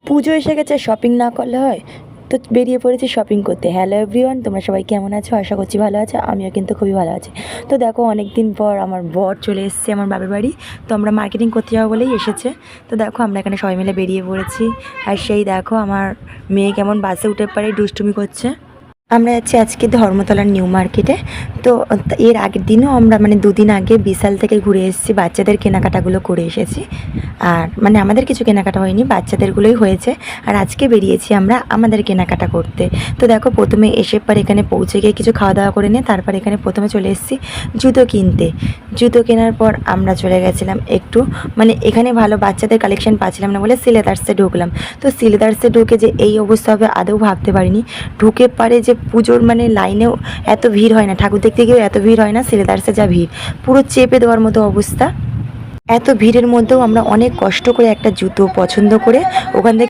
পুজো এসে গেছে, শপিং না করলে হয়? তো বেরিয়ে পড়েছি শপিং করতে। হ্যালো এভরিওয়ান, তোমরা সবাই কেমন আছো? আশা করছি ভালো আছো। আমিও কিন্তু খুবই ভালো আছি। তো দেখো, অনেক দিন পর আমার বর চলে এসেছে আমার বাবার বাড়ি। তো আমরা মার্কেটিং করতে যাবো বলেই এসেছে। তো দেখো, আমরা এখানে সবাই মিলে বেরিয়ে পড়েছি। আর সেই দেখো, আমার মেয়ে কেমন বাসে উঠে পারে দুষ্টুমি করছে। আমরা যাচ্ছি আজকে ধর্মতলার নিউ মার্কেটে। তো এর আগের দিনও আমরা দুদিন আগে বিশাল থেকে ঘুরে এসেছি, বাচ্চাদের কেনাকাটাগুলো করে এসেছি। আর আমাদের কিছু কেনাকাটা হয়নি, বাচ্চাদেরগুলোই হয়েছে। আর আজকে বেরিয়েছি আমরা আমাদের কেনাকাটা করতে। তো দেখো, প্রথমে এসে পর এখানে পৌঁছে গিয়ে কিছু খাওয়া দাওয়া করে নিয়ে তারপর এখানে প্রথমে চলে এসেছি জুতো কিনতে। জুতো কেনার পর আমরা চলে গেছিলাম একটু এখানে ভালো বাচ্চাদের কালেকশন পাচ্ছিলাম না বলে সিলেদার্সে ঢুকলাম। তো সিলেদার্সে ঢুকে যে এই অবস্থা হবে আদৌ ভাবতে পারিনি। ঢুকে পারে যে পুজোর লাইনেও এত ভিড় হয় না, ঠাকুর দেখতে গিয়েও এত ভিড় হয় না। সিলেদার্সে যা ভিড়, পুরো চেপে দেওয়ার মতো অবস্থা। এত ভিড়ের মধ্যেও আমরা অনেক কষ্ট করে একটা জুতো পছন্দ করে ওখান থেকে